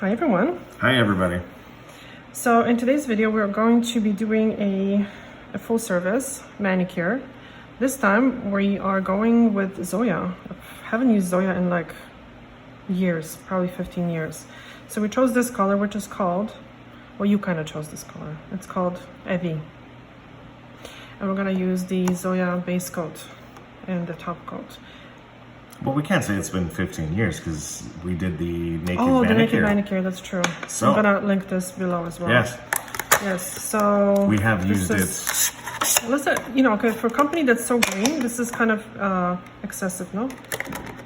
Hi everyone. Hi everybody. So in today's video we're going to be doing a full service manicure. This time we are going with Zoya. I haven't used Zoya in like years, probably 15 years. So we chose this color, which is called, well, you kind of chose this color. It's called Evvie. And we're gonna use the Zoya Basecoat and the Topcoat. Well, we can't say it's been 15 years because we did the naked manicure. manicure. The naked manicure, that's true. So I'm gonna link this below as well. Yes. Yes, so we have used it. Listen, you know, okay, for a company that's so green, this is kind of excessive, no?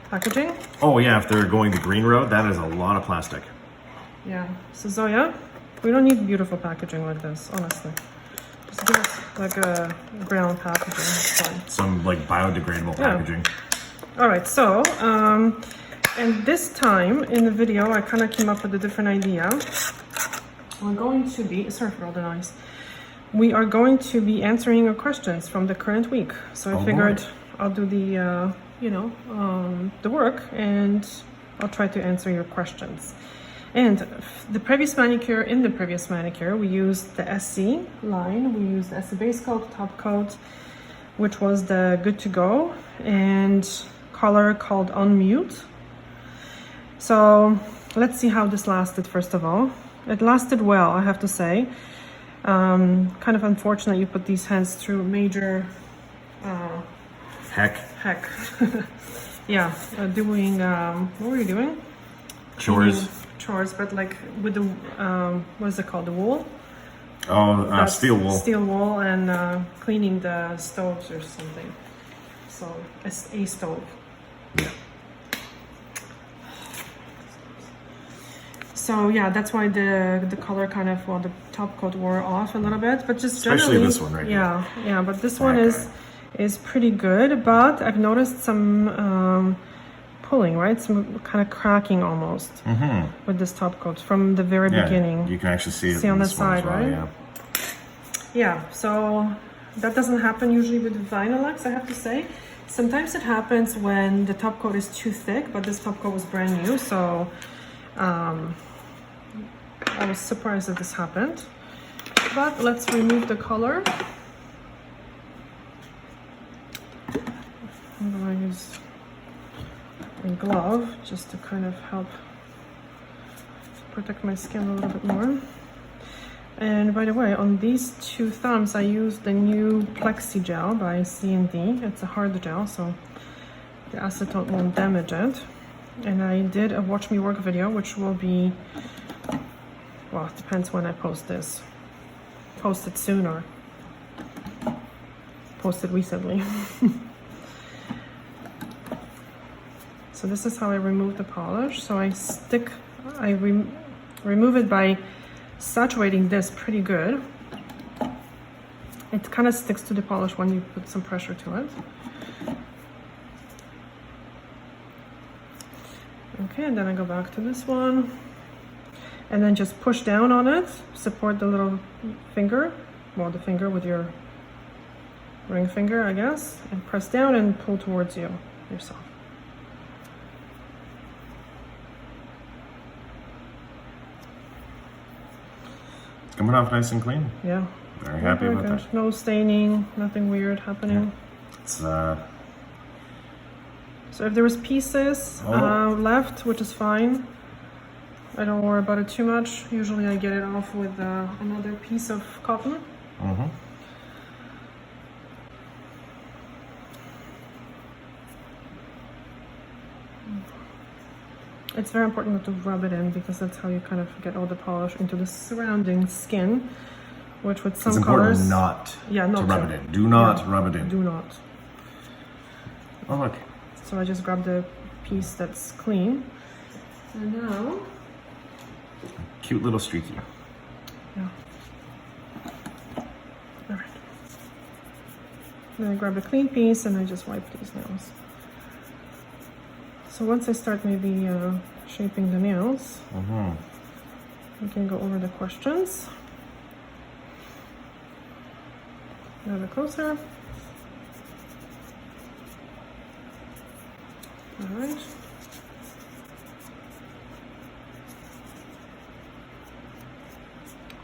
Packaging. Oh yeah, if they're going the green road, that is a lot of plastic. Yeah, so Zoya, we don't need beautiful packaging like this, honestly. Just give us like a brown packaging, it's fine. Some like biodegradable packaging. All right, so, and this time in the video, I kind of came up with a different idea. We're going to be, sorry for all the noise. We are going to be answering your questions from the current week. So I figured I'll do the, the work and I'll try to answer your questions. And the previous manicure, we used the SC line. We used the SC base coat, top coat, which was the good to go, and color called Unmute. So let's see how this lasted. First of all, it lasted well, I have to say. Kind of unfortunate you put these hands through major heck. Yeah, doing what were you doing? Chores, but like with the what is it called, the wool? Steel wool and cleaning the stoves or something. So a stove. Yeah. So yeah, that's why the color kind of, well, the top coat wore off a little bit, but just especially generally, this one right here. Yeah, but this one is pretty good. But I've noticed some pulling, right? Some kind of cracking almost with this top coat from the very beginning. You can actually see it on the side, well, right? Yeah, so that doesn't happen usually with Vinylex, I have to say. Sometimes it happens when the top coat is too thick, but this top coat was brand new, so I was surprised that this happened. But let's remove the color. I'm gonna use a glove just to kind of help protect my skin a little bit more. And by the way, on these two thumbs, I used the new Plexi gel by C&D. It's a hard gel, so the acetone won't damage it. And I did a Watch Me Work video, which will be, well, it depends when I post this. Post it soon or post it recently. So this is how I remove the polish. So I remove it by saturating this pretty good. It kind of sticks to the polish when you put some pressure to it. Okay, and then I go back to this one and then just push down on it, support the little finger, well, the finger with your ring finger, I guess, and press down and pull towards yourself. Coming off nice and clean. Yeah. Very happy with that. No staining, nothing weird happening. Yeah. It's So if there was pieces left, which is fine, I don't worry about it too much. Usually I get it off with another piece of cotton. It's very important not to rub it in because that's how you kind of get all the polish into the surrounding skin, which with some colors... It's important not to rub it in. Do not rub it in. Do not. Oh, look. So I just grabbed the piece that's clean. And now... Cute little streaky. Yeah. All right. Then I grab a clean piece and I just wipe these nails. So once I start maybe shaping the nails, we can go over the questions. A little bit closer. All right.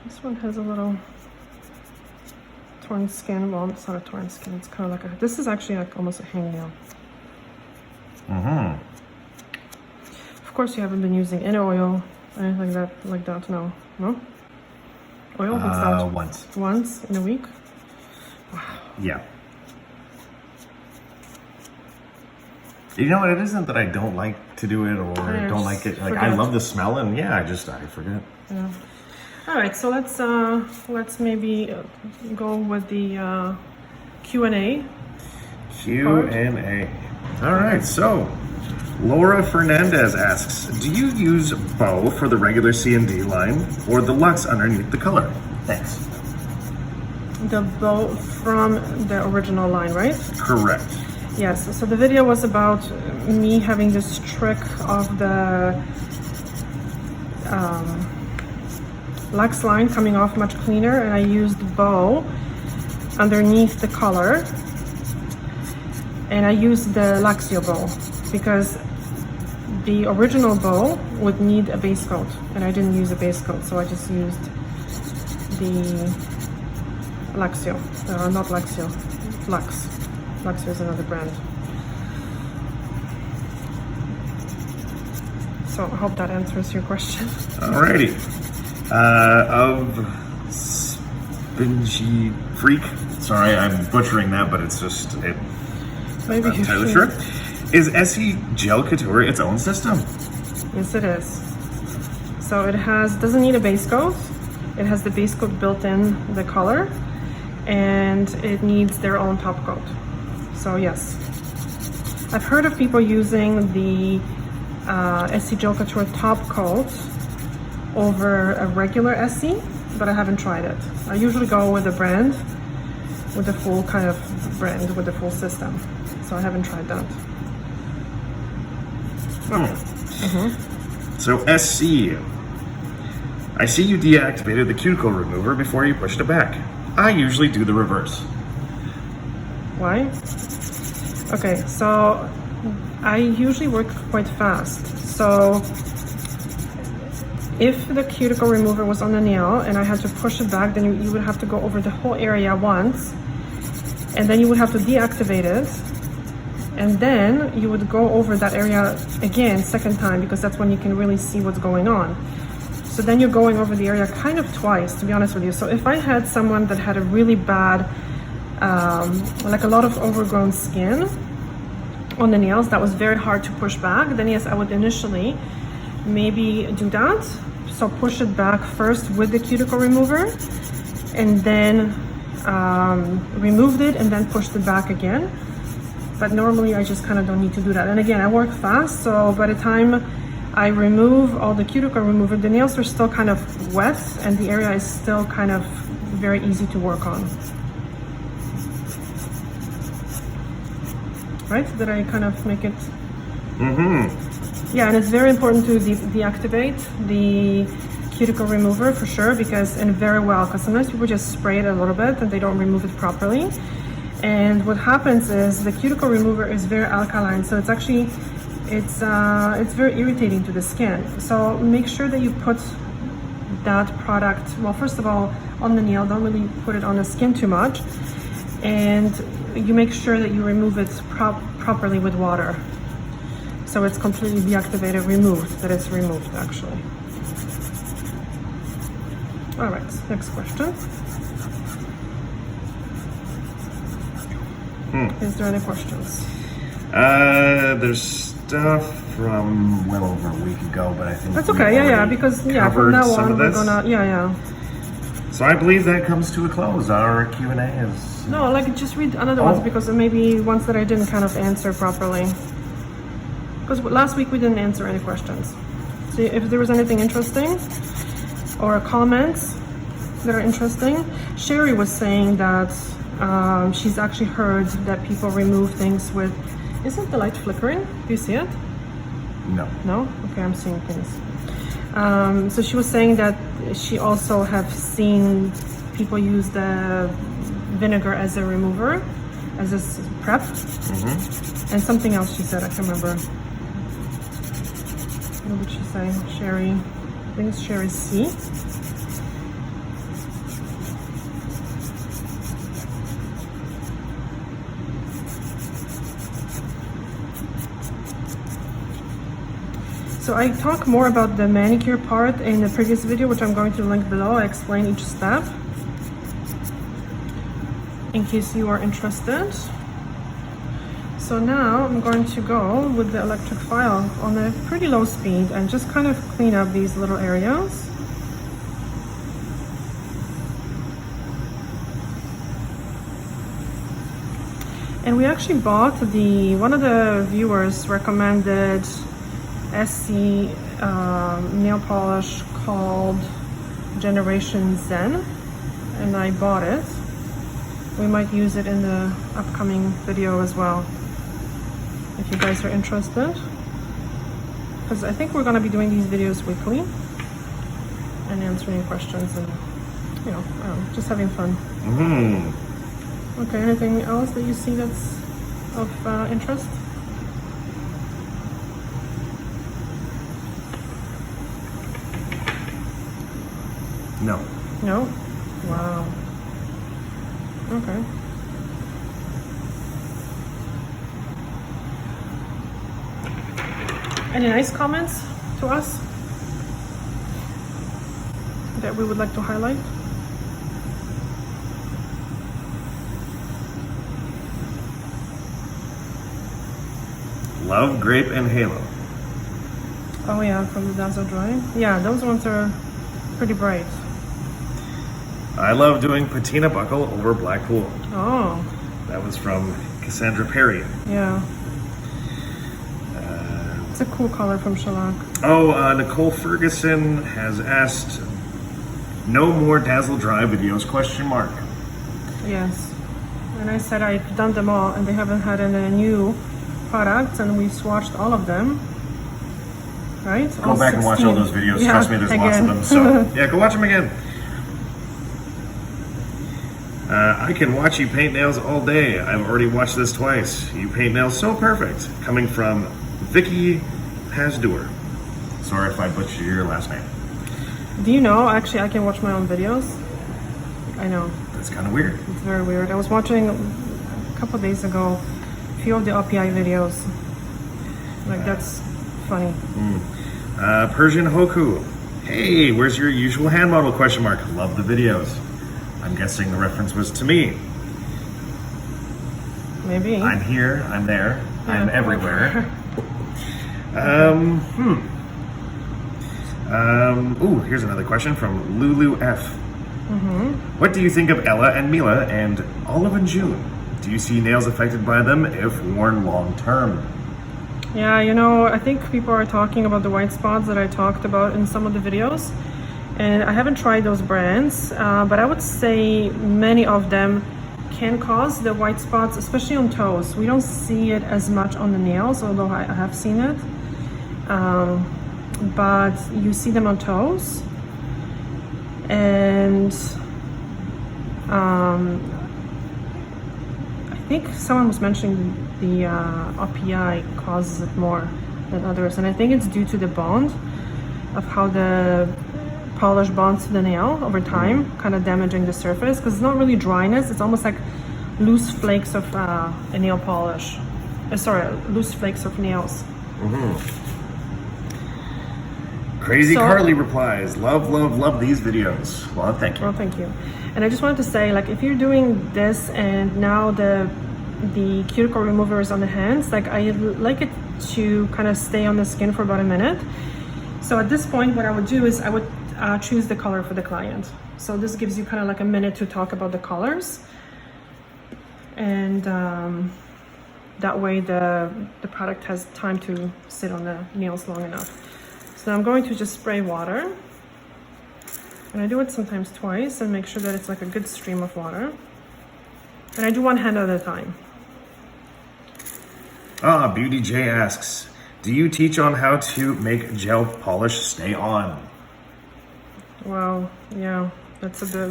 This one has a little torn skin. Well, it's not a torn skin. It's kind of like a. This is actually like almost a hangnail. Of course, you haven't been using any oil, anything like that. No. Oil? What's that? Once. Once in a week? Wow. Yeah. You know what? It isn't that I don't like to do it or don't like it. Like I love the smell, and yeah, I forget. Yeah. All right, so let's maybe go with the Q&A. Q&A. All right, so Laura Fernandez asks, do you use bow for the regular C&D line or the luxe underneath the color? Thanks. The bow from the original line, right? Correct. Yes, so the video was about me having this trick of the luxe line coming off much cleaner, and I used bow underneath the color, and I used the Luxio bow because the original bow would need a base coat, and I didn't use a base coat, so I just used the Luxio, not Luxio, Lux. Luxio is another brand. So I hope that answers your question. Alrighty. Of Spingy Freak. Sorry, I'm butchering that, but it's just it. Maybe I'm not entirely sure. Is SE Gel Couture its own system? Yes, it is. So it doesn't need a base coat. It has the base coat built in the color, and it needs their own top coat. So yes, I've heard of people using the SE Gel Couture top coat over a regular SE, but I haven't tried it. I usually go with a brand, with the full kind of brand, with the full system. So I haven't tried that. Okay. So SC, I see you deactivated the cuticle remover before you pushed it back. I usually do the reverse. Why? Okay, so I usually work quite fast. So if the cuticle remover was on the nail and I had to push it back, then you would have to go over the whole area once, and then you would have to deactivate it, and then you would go over that area again, second time, because that's when you can really see what's going on. So then you're going over the area kind of twice, to be honest with you. So if I had someone that had a really bad, like a lot of overgrown skin on the nails that was very hard to push back, then yes, I would initially maybe do that. So push it back first with the cuticle remover, and then removed it, and then pushed it back again. But normally I just kind of don't need to do that. And again, I work fast, so by the time I remove all the cuticle remover, the nails are still kind of wet, and the area is still kind of very easy to work on. Right? Did I kind of make it? Yeah, and it's very important to deactivate the cuticle remover for sure, because sometimes people just spray it a little bit and they don't remove it properly. And what happens is the cuticle remover is very alkaline, so it's actually it's very irritating to the skin. So make sure that you put that product, well, first of all, on the nail. Don't really put it on the skin too much, and you make sure that you remove it properly with water, so it's completely deactivated, that it's removed actually. All right, next question. Is there any questions? There's stuff from well over a week ago, but I think that's okay. Yeah, because from now on we're gonna So I believe that comes to a close. Our Q&A is just read another ones, because maybe ones that I didn't kind of answer properly. Because last week we didn't answer any questions. So if there was anything interesting or comments that are interesting, Sherry was saying that she's actually heard that people remove things with. Isn't the light flickering? Do you see it? No. No? Okay, I'm seeing things. So she was saying that she also have seen people use the vinegar as a remover, as a prep, and something else she said, I can't remember. What did she say? Sherry, I think it's Sherry C. So I talk more about the manicure part in the previous video, which I'm going to link below. I explain each step in case you are interested. So now I'm going to go with the electric file on a pretty low speed and just kind of clean up these little areas. And we actually bought one of the viewers recommended SC nail polish called Generation Zen, and I bought it. We might use it in the upcoming video as well, if you guys are interested, because I think we're going to be doing these videos weekly and answering questions and, you know, just having fun. Okay, anything else that you see that's of interest? No. No? Wow. Okay. Any nice comments to us that we would like to highlight? Love, Grape, and Halo. Oh yeah, from the Dazzle Dry. Yeah, those ones are pretty bright. I love doing patina buckle over black wool. Oh. That was from Cassandra Perry. Yeah. It's a cool color from Shellac. Oh, Nicole Ferguson has asked, no more Dazzle Dry videos, question mark. Yes. And I said I've done them all and they haven't had any new products, and we swatched all of them. Right? Go back and watch all those videos. Yeah, trust me, there's lots of them. So yeah, go watch them again. I can watch you paint nails all day. I've already watched this twice. You paint nails so perfect. Coming from Vicky Pasdur. Sorry if I butchered your last name. Do you know, actually, I can watch my own videos. I know. That's kind of weird. It's very weird. I was watching a couple days ago a few of the OPI videos. Like, that's funny. Persian Hoku. Hey, where's your usual hand model, question mark. Love the videos. I'm guessing the reference was to me. Maybe. I'm here, I'm there, Yeah, I'm everywhere. Ooh, here's another question from Lulu F. What do you think of Ella and Mila and Olive and June? Do you see nails affected by them if worn long term? Yeah, you know, I think people are talking about the white spots that I talked about in some of the videos. And I haven't tried those brands, but I would say many of them can cause the white spots, especially on toes. We don't see it as much on the nails, although I have seen it. But you see them on toes. And I think someone was mentioning the RPI causes it more than others. And I think it's due to the bond of how the polish bonds to the nail over time, kind of damaging the surface, because it's not really dryness, it's almost like loose flakes of a nail polish. Loose flakes of nails. Crazy Carly replies, love, love, love these videos. Well, thank you. Well, thank you. And I just wanted to say, like, if you're doing this and now the cuticle remover is on the hands, like, I like it to kind of stay on the skin for about a minute. So at this point, what I would do is I would choose the color for the client. So this gives you kind of like a minute to talk about the colors, and that way the product has time to sit on the nails long enough. So I'm going to just spray water, and I do it sometimes twice and make sure that it's like a good stream of water, and I do one hand at a time. Beauty J asks, do you teach on how to make gel polish stay on? Well, yeah, that's a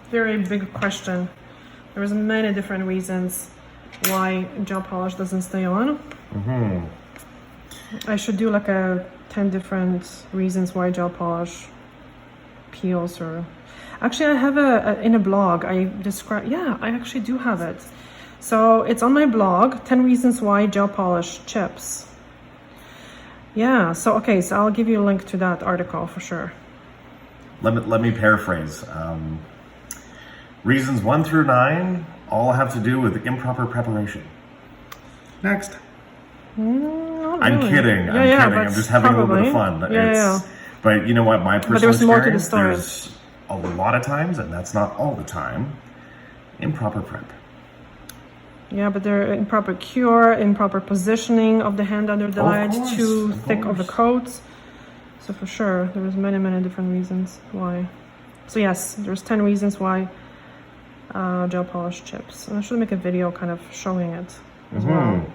very big question. There's many different reasons why gel polish doesn't stay on. I should do like 10 different reasons why gel polish peels, or actually I have in a blog I describe, yeah, I actually do have it. So it's on my blog, 10 reasons why gel polish chips. Yeah, so okay, so I'll give you a link to that article for sure. Let me paraphrase. Reasons 1 through 9 all have to do with improper preparation. Next. Not I'm really. kidding. Yeah, I'm yeah, kidding. I'm just having a little bit of fun. Yeah. But you know what? My personal there's more to the experience, story. there's a lot of times, and that's not all the time, improper prep. Yeah, but they're improper cure, improper positioning of the hand under the light, too thick of the coat. So for sure, there was many different reasons why. So yes, there's 10 reasons why gel polish chips. And I should make a video kind of showing it as well.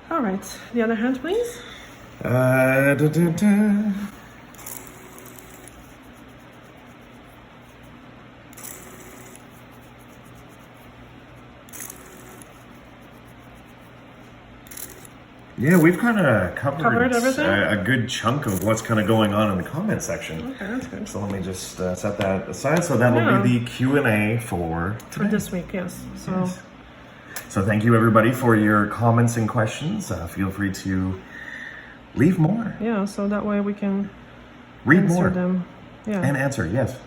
All right, the other hand, please. Yeah, we've kind of covered everything? a good chunk of what's kind of going on in the comment section. Okay, that's good. So let me just set that aside. So that will be the Q&A for today. For this week, yes. So thank you everybody for your comments and questions. Feel free to leave more. Yeah, so that way we can Read answer more. them. Yeah. And answer, yes.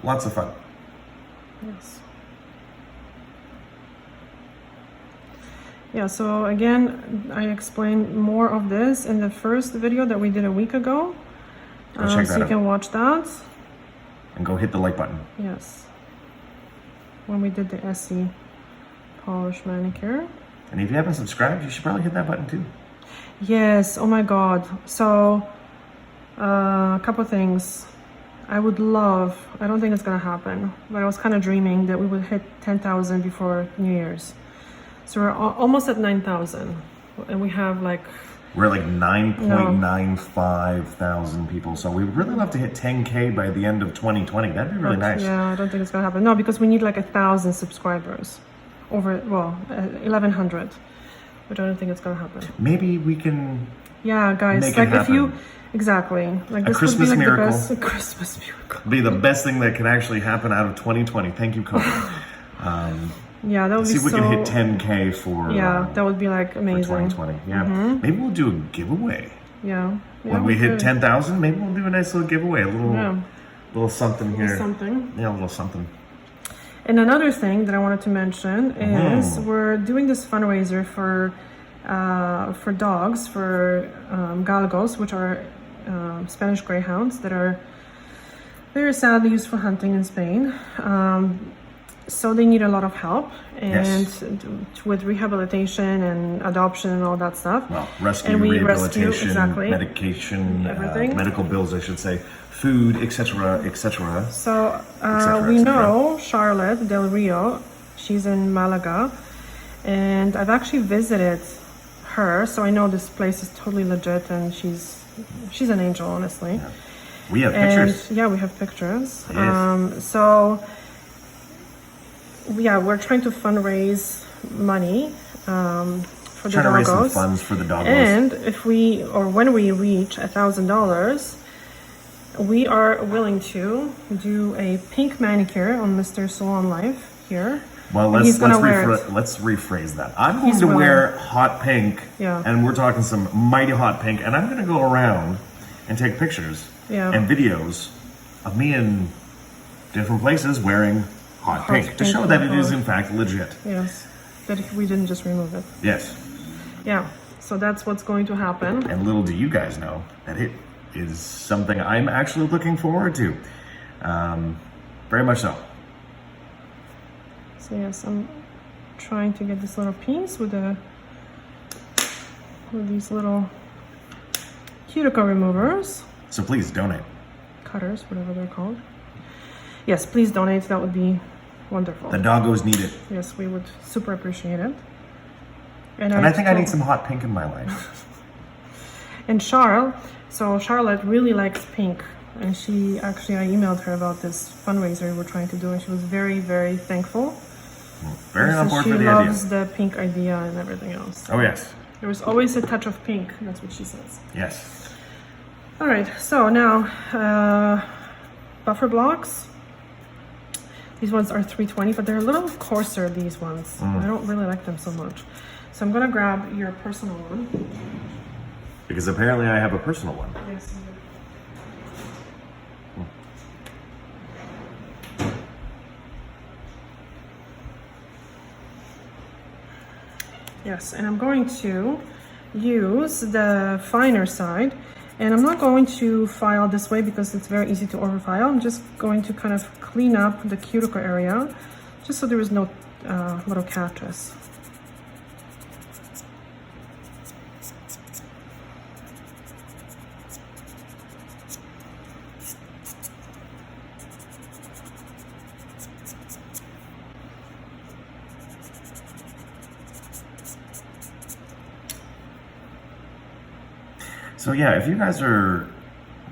Lots of fun. Yes. Yeah, so again, I explained more of this in the first video that we did a week ago. Go check that so you out. can watch that. And go hit the like button. Yes. When we did the SE polish manicure. And if you haven't subscribed, you should probably hit that button too. Yes, oh my god. So, a couple things. I would love, I don't think it's gonna happen, but I was kind of dreaming that we would hit 10,000 before New Year's. So we're almost at 9,000, and we have like... We're like 9.95 thousand people, so we would really love to hit 10K by the end of 2020. That'd be really nice. Yeah, I don't think it's gonna happen. No, because we need like 1,000 subscribers. Over, well, 1,100, which I don't think it's gonna happen. Maybe we can... Yeah, guys, make like it if you... happen. Exactly. Like A this Christmas would be like miracle. the best a Christmas miracle. Be the best thing that can actually happen out of 2020. Thank you, COVID. Yeah, that would be See if we so... can hit 10K for... Yeah, that would be like for amazing. 2020. Yeah. Maybe we'll do a giveaway. Yeah. When we hit could. 10,000, maybe we'll do a nice little giveaway. A little something here. Something. Yeah, a little something. And another thing that I wanted to mention is we're doing this fundraiser for dogs, for galgos, which are Spanish greyhounds that are very sadly used for hunting in Spain. So they need a lot of help, and with rehabilitation and adoption and all that stuff. Well, rescue, and we rehabilitation, exactly. medication, Everything. medical bills, I should say, food, etc., etc. So we know Charlotte Del Rio. She's in Malaga, and I've actually visited her, so I know this place is totally legit, and she's an angel, honestly. Yeah. We have pictures. Yeah, we have pictures. Yes. So yeah, we're trying to fundraise money for the Trying to raise some doggos. funds for the doggos. And if we, or when we reach $1,000, we are willing to do a pink manicure on Mr. Salon Life here. Well, let's rephrase that. I'm going to wear hot pink, and we're talking some mighty hot pink, and I'm going to go around and take pictures and videos of me in different places wearing hot pink to show that it is in fact legit. Yes, that we didn't just remove it. Yes. Yeah, so that's what's going to happen. And little do you guys know that it is something I'm actually looking forward to. Very much so. So yes, I'm trying to get this little piece with these little cuticle removers. So please donate. Cutters, whatever they're called. Yes, please donate. That would be wonderful. The doggos need it. Yes, we would super appreciate it. And I think I need some hot pink in my life. And Charlotte really likes pink. And she actually, I emailed her about this fundraiser we're trying to do, and she was very, very thankful. Very on board for the idea. She loves the pink idea and everything else. Oh, yes. There was always a touch of pink. That's what she says. Yes. All right, so now buffer blocks. These ones are 320, but they're a little coarser, these ones. I don't really like them so much. So I'm gonna grab your personal one. Because apparently I have a personal one. Yes, you do. Yes, and I'm going to use the finer side, and I'm not going to file this way because it's very easy to overfile. I'm just going to kind of clean up the cuticle area just so there is no little catches. So yeah, if you guys are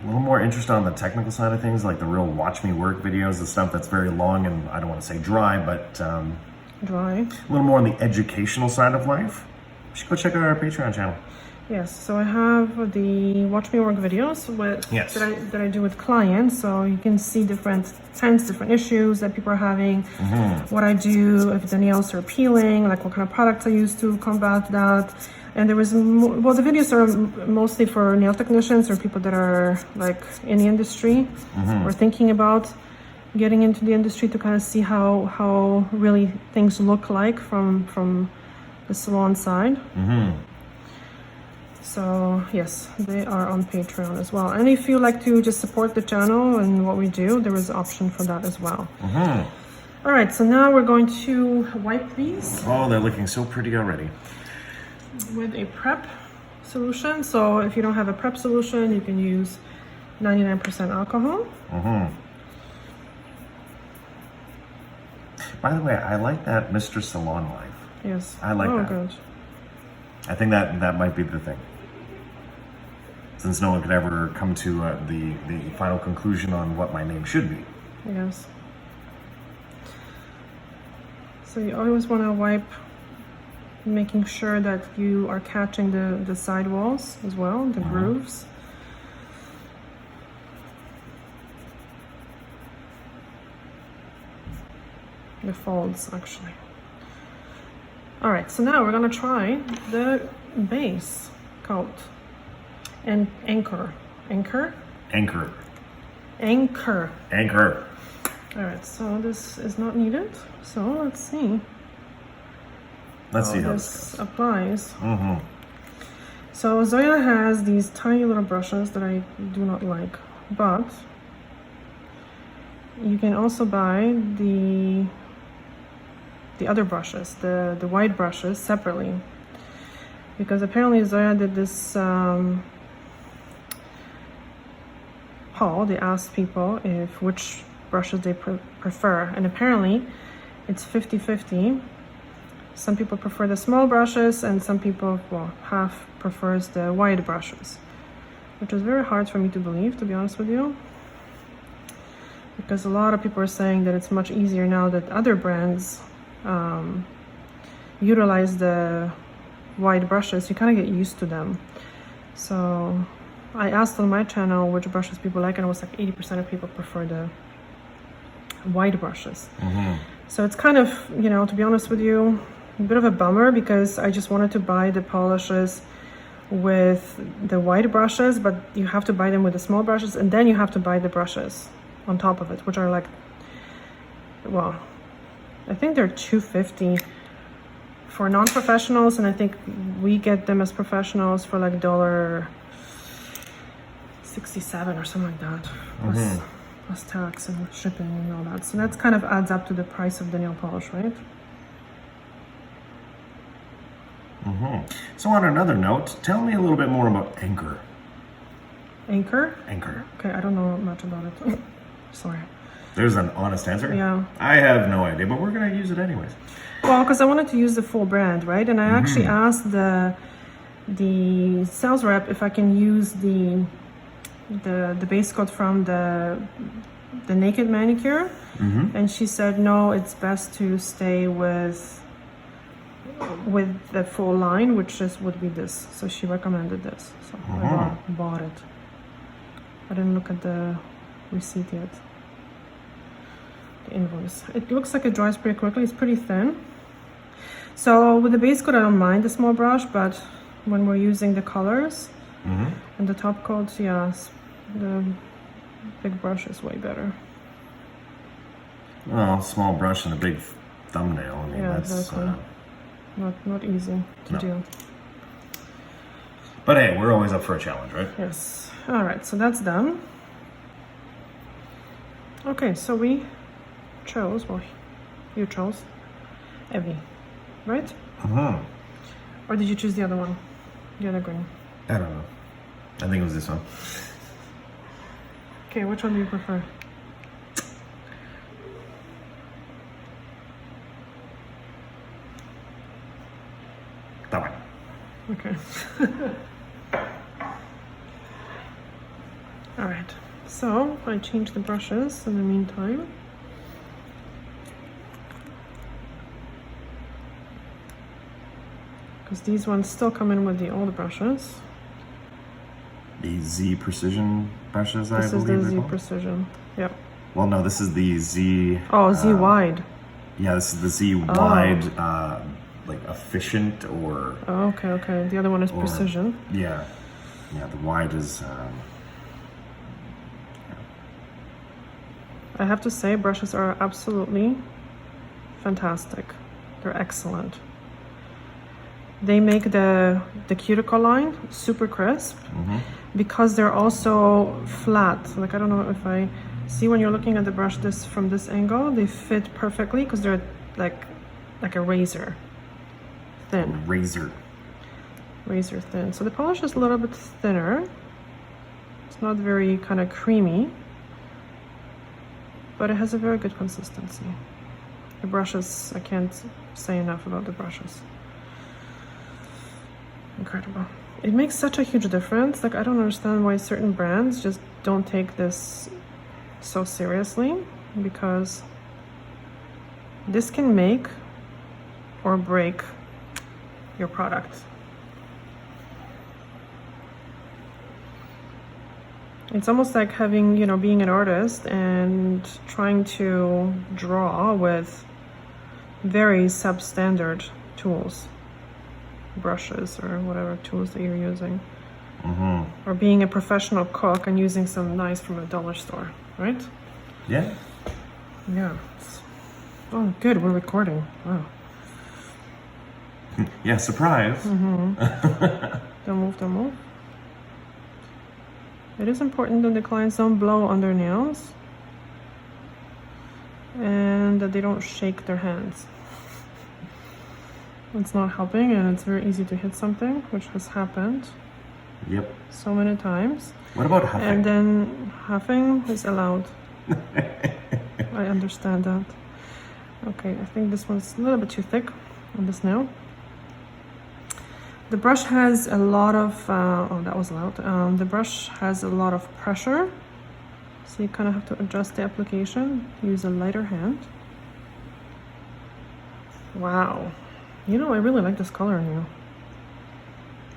a little more interested on the technical side of things, like the real watch me work videos, the stuff that's very long and I don't want to say dry, but Dry. a little more on the educational side of life, you should go check out our Patreon channel. Yes, so I have the watch me work videos with Yes. that I do with clients, so you can see different trends, different issues that people are having, what I do, if the nails are peeling, like what kind of products I use to combat that. And there was, well, the videos are mostly for nail technicians or people that are like in the industry or thinking about getting into the industry to kind of see how really things look like from the salon side. So yes, they are on Patreon as well. And if you like to just support the channel and what we do, there is an option for that as well. All right, so now we're going to wipe these Oh, they're looking so pretty already. with a prep solution. So if you don't have a prep solution, you can use 99% alcohol. By the way, I like that Mr. Salon Life. Yes. I like that. Good. I think that might be the thing. Since no one could ever come to the final conclusion on what my name should be. Yes. So you always want to wipe, making sure that you are catching the side walls as well, the grooves. The folds, actually. All right, so now we're gonna try the base coat and anchor. Anchor. All right, so this is not needed. So let's see. Let's see how this applies. So Zoya has these tiny little brushes that I do not like, but you can also buy the other brushes, the white brushes separately, because apparently Zoya did this haul. They asked people which brushes they prefer, and apparently it's 50-50. Some people prefer the small brushes and some people, well, half prefers the wide brushes, which is very hard for me to believe, to be honest with you, because a lot of people are saying that it's much easier now that other brands utilize the wide brushes. You kind of get used to them. So I asked on my channel which brushes people like, and it was like 80% of people prefer the wide brushes. So it's kind of, you know, to be honest with you, a bit of a bummer, because I just wanted to buy the polishes with the wide brushes, but you have to buy them with the small brushes, and then you have to buy the brushes on top of it, which are like, well, I think they're $2.50 for non-professionals, and I think we get them as professionals for like $1.67 or something like that, plus tax and shipping and all that. So that's kind of adds up to the price of the nail polish, right? So on another note, tell me a little bit more about Anchor. Anchor? Anchor. Okay, I don't know much about it. Sorry. There's an honest answer? Yeah. I have no idea, but we're going to use it anyways. Well, because I wanted to use the full brand, right? And I actually asked the sales rep if I can use the base coat from the Naked Manicure, and she said no, it's best to stay with the full line, which would be this. So she recommended this, so I bought it. I didn't look at the receipt yet, the invoice. It looks like it dries pretty quickly. It's pretty thin. So with the base coat, I don't mind the small brush, but when we're using the colors, And the top coats, yes, the big brush is way better. Well, small brush and a big thumbnail. I mean, Yeah, that's exactly. Not easy to do. But hey, we're always up for a challenge, right? Yes. All right, so that's done. Okay, so we chose, well, you chose Evvie, right? Or did you choose the other one? The other green? I don't know. I think it was this one. Okay, which one do you prefer? That one. Okay. All right, so I changed the brushes in the meantime. Because these ones still come in with the old brushes. The Z Precision brushes, I This is believe. the Z they're called. Precision. Yep. Well, no, this is the Z. Oh, Z Wide. Yeah, this is the Z Wide, like efficient or. Oh, okay, okay. The other one is Precision. Yeah, yeah. The wide is. I have to say, brushes are absolutely fantastic. They're excellent. They make the cuticle line super crisp because they're also flat. Like, I don't know if I see when you're looking at the brush from this angle, they fit perfectly because they're like a razor thin. Razor thin. So the polish is a little bit thinner. It's not very kind of creamy, but it has a very good consistency. The brushes, I can't say enough about the brushes. Incredible. It makes such a huge difference. Like, I don't understand why certain brands just don't take this so seriously, because this can make or break your product. It's almost like having, you know, being an artist and trying to draw with very substandard tools, brushes or whatever tools that you're using. Or being a professional cook and using some knives from a dollar store, right? Yeah. Yeah. Oh, good, we're recording. Wow. Yeah, surprise. Don't move, don't move. It is important that the clients don't blow on their nails and that they don't shake their hands. It's not helping, and it's very easy to hit something, which has happened Yep. so many times. What about huffing? And then huffing is allowed. I understand that. Okay, I think this one's a little bit too thick on this nail. The brush has a lot of, oh, that was loud. The brush has a lot of pressure, so you kind of have to adjust the application. Use a lighter hand. Wow. You know, I really like this color in you.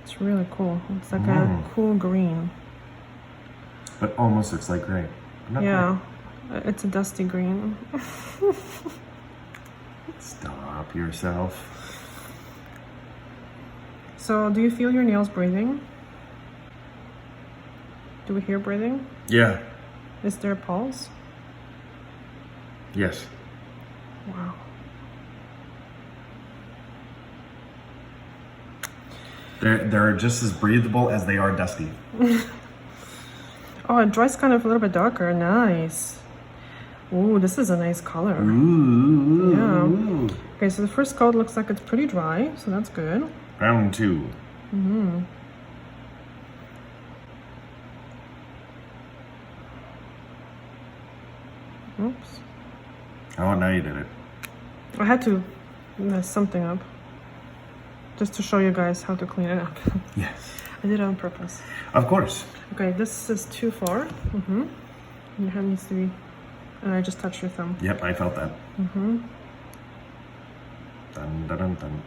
It's really cool. It's like a cool green. But almost looks like gray. Not Yeah, it's a dusty green. gray. Stop yourself. So, do you feel your nails breathing? Do we hear breathing? Yeah. Is there a pulse? Yes. Wow. They're just as breathable as they are dusty. Oh, it dries kind of a little bit darker. Nice. Ooh, this is a nice color. Ooh. Yeah. Okay, so the first coat looks like it's pretty dry, so that's good. Round two. Oops. Oh, now you did it. I had to mess something up. Just to show you guys how to clean it up. Yes. I did it on purpose. Of course. Okay, this is too far. Your hand needs to be... And I just touched your thumb. Yep, I felt that. Dun, dun, dun, dun.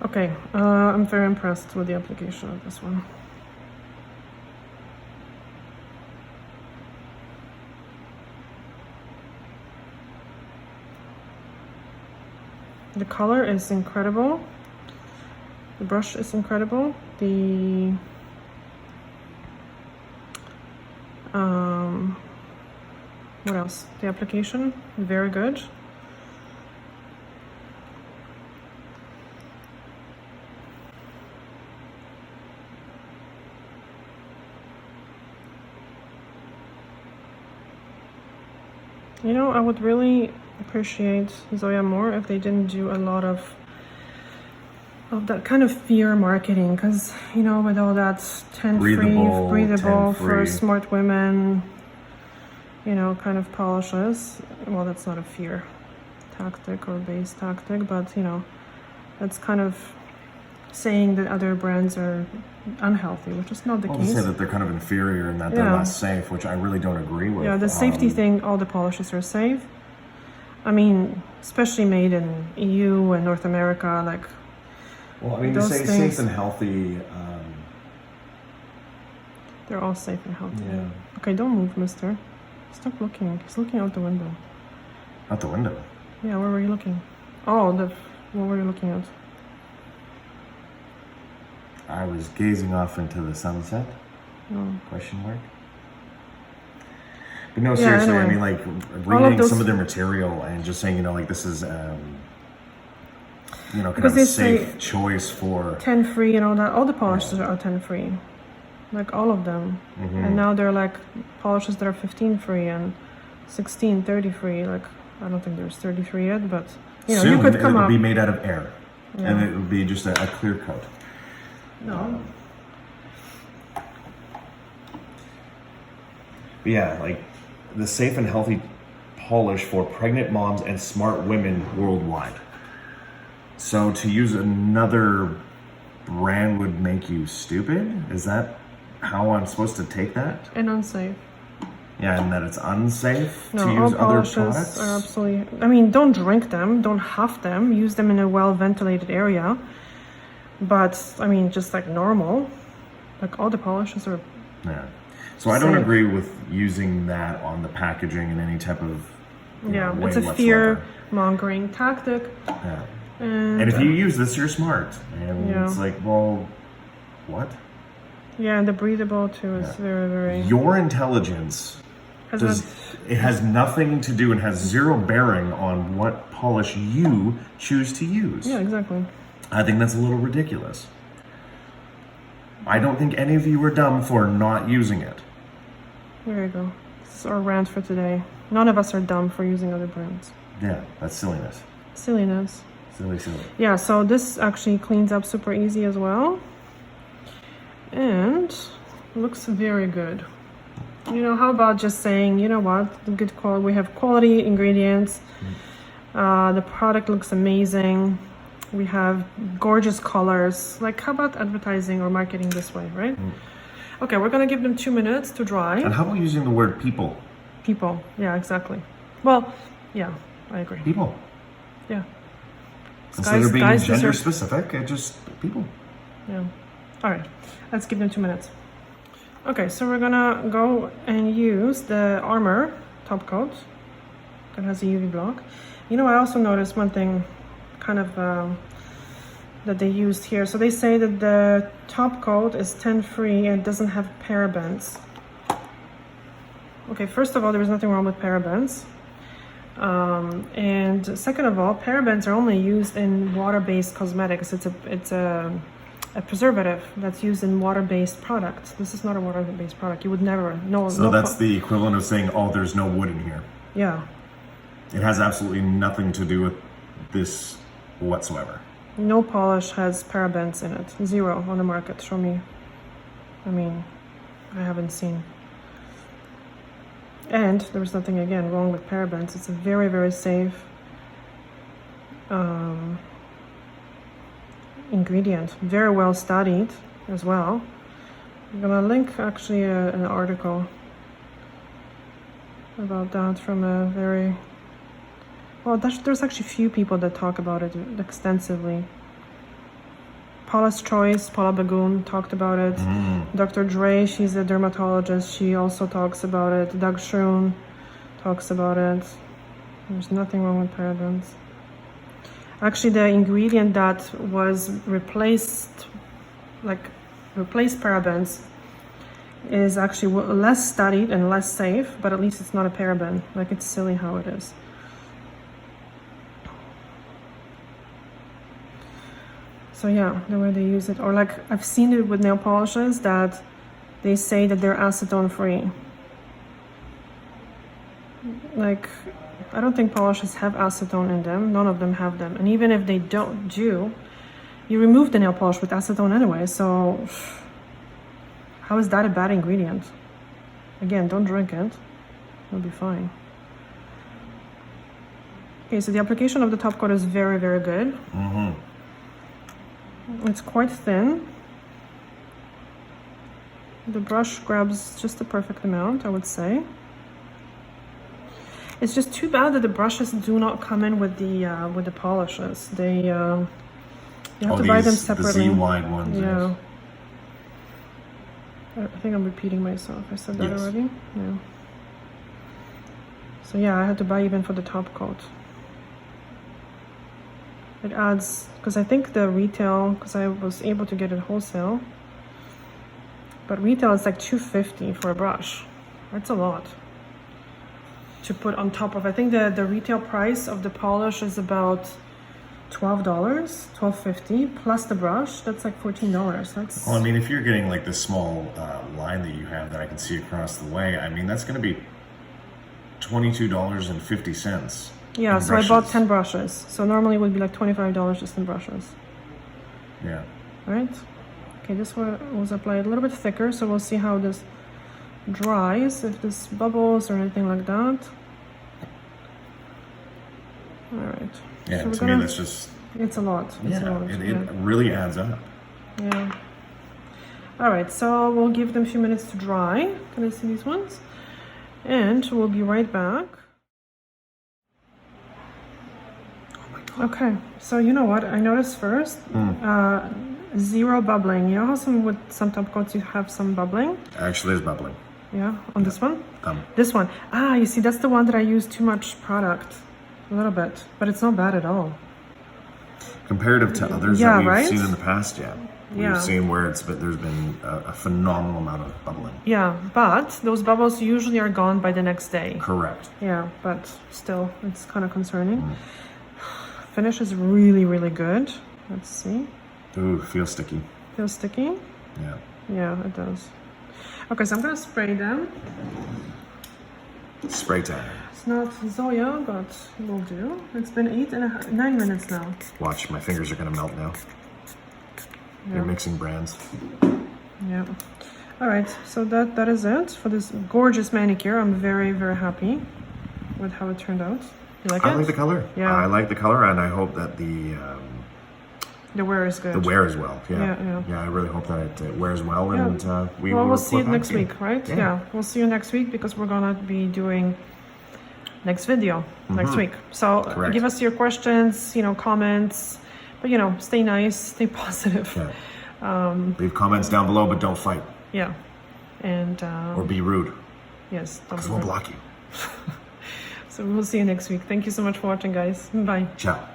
Okay, I'm very impressed with the application of this one. The color is incredible. The brush is incredible. The what else? The application, very good. You know, I would really appreciate Zoya more if they didn't do a lot of that kind of fear marketing, because you know, with all that breathable for smart women, you know, kind of polishes. Well, that's not a fear tactic or base tactic, but you know, that's kind of saying that other brands are unhealthy, which is not the case. They say that they're kind of inferior and that they're less safe, which I really don't agree with. Yeah, the safety thing, all the polishes are safe. I mean, especially made in EU and North America, like. Well, I mean, you say safe and healthy. They're all safe and healthy. Yeah. Okay, don't move, mister. Stop looking. He's looking out the window. Out the window? Yeah, where were you looking? Oh, what were you looking at? I was gazing off into the sunset. Oh. Question mark. But no, seriously, anyway, I mean, like, reading some of their material and just saying, you know, like, this is, you know, kind of a safe choice for 10-free and all that. All the polishes are 10-free. Like, all of them. Mm-hmm. And now they're, like, polishes that are 15-free and 16, 30-free. Like, I don't think there's 33 yet, but, you know, soon, you could come it up. would be made out of air. Yeah. And it would be just a clear coat. No. But yeah, like the safe and healthy polish for pregnant moms and smart women worldwide. So to use another brand would make you stupid? Is that how I'm supposed to take that? And unsafe. Yeah, and that it's unsafe no, to use all other polishes products? are absolutely. I mean, don't drink them, don't huff them. Use them in a well-ventilated area. But I mean, just like normal, like all the polishes are. Yeah. So I don't agree with using that on the packaging in any type of way it's a whatsoever. fear-mongering tactic. Yeah. And if you use this, you're smart. And it's like, well, what? Yeah, and the breathable too is very, very. Your intelligence it has nothing to do and has zero bearing on what polish you choose to use. Yeah, exactly. I think that's a little ridiculous. I don't think any of you are dumb for not using it. There you go. This is our rant for today. None of us are dumb for using other brands. Yeah, that's silliness. Silliness. Silly. Yeah, so this actually cleans up super easy as well. And looks very good. You know, how about just saying, you know what, good quality. We have quality ingredients. The product looks amazing. We have gorgeous colors. Like, how about advertising or marketing this way, right? Okay, we're gonna give them 2 minutes to dry. And how about using the word people? People, yeah, exactly. Well, yeah, I agree. People. Yeah. Instead of being gender specific, just people. Yeah. All right, let's give them 2 minutes. Okay, so we're gonna go and use the Armor Topcoat that has a UV block. You know, I also noticed one thing kind of that they used here. So they say that the Topcoat is 10-free and doesn't have parabens. Okay, first of all, there is nothing wrong with parabens. And second of all, parabens are only used in water-based cosmetics. It's a preservative that's used in water-based products. This is not a water-based product. You would never know. So that's the equivalent of saying, oh, there's no wood in here. Yeah. It has absolutely nothing to do with this whatsoever. No polish has parabens in it. Zero on the market. Show me. I mean, I haven't seen. And there's nothing, again, wrong with parabens. It's a very, very safe ingredient. Very well studied as well. I'm gonna link actually an article about that from a very... Well, there's actually few people that talk about it extensively. Paula's Choice, Paula Bagoon talked about it. Dr. Dre, she's a dermatologist. She also talks about it. Doug Schroon talks about it. There's nothing wrong with parabens. Actually, the ingredient that was replaced parabens is actually less studied and less safe, but at least it's not a paraben. Like, it's silly how it is. So yeah, the way they use it, or like I've seen it with nail polishes that they say that they're acetone free. Like, I don't think polishes have acetone in them. None of them have them. And even if they do, you remove the nail polish with acetone anyway. So how is that a bad ingredient? Again, don't drink it. It'll be fine. Okay, so the application of the top coat is very, very good. Mm-hmm. It's quite thin. The brush grabs just the perfect amount, I would say. It's just too bad that the brushes do not come in with the polishes. They you have to buy them separately. The Z-wide ones. Yeah. Yes. I think I'm repeating myself. I said that already. Yeah. So yeah, I had to buy even for the top coat. It adds, because I think the retail, because I was able to get it wholesale, but retail is like $2.50 for a brush. That's a lot to put on top of. I think the retail price of the polish is about $12, $12.50 plus the brush. That's like $14. That's. Well, I mean, if you're getting like this small line that you have that I can see across the way, I mean, that's going to be $22.50. Yeah, so brushes. I bought 10 brushes. So normally it would be like $25 just in brushes. Yeah. All right. Okay, this one was applied a little bit thicker, so we'll see how this dries, if this bubbles or anything like that. All right. Yeah, so to me that's just... It's a lot. It's a lot. It really adds up. Yeah. All right, so we'll give them a few minutes to dry. Can I see these ones? And we'll be right back. Okay, so you know what I noticed first? Zero bubbling. You know how some top coats you have some bubbling? Actually, there's bubbling. Yeah, on this one? This one. Ah, you see, that's the one that I use too much product. A little bit, but it's not bad at all. Comparative to others that we've seen in the past, We've seen where there's been a phenomenal amount of bubbling. Yeah, but those bubbles usually are gone by the next day. Correct. Yeah, but still, it's kind of concerning. Finish is really, really good. Let's see. Ooh, feels sticky. Feels sticky? Yeah. Yeah, it does. Okay, so I'm gonna spray them. Spray time. It's not Zoya, but will do. It's been 9 minutes now. Watch, my fingers are gonna melt now. Yeah. They're mixing brands. Yeah. All right, so that is it for this gorgeous manicure. I'm very, very happy with how it turned out. You like it? I like the color. Yeah. I like the color, and I hope that the wear is good. The wear as well. Yeah. I really hope that it wears well, and we'll see it next week, right? Yeah, we'll see you next week because we're gonna be doing next video next week. So give us your questions, comments, but stay nice, stay positive. Yeah. Leave comments down below, but don't fight. Yeah, and or be rude. Yes, because we'll block you. So we'll see you next week. Thank you so much for watching, guys. Bye. Ciao.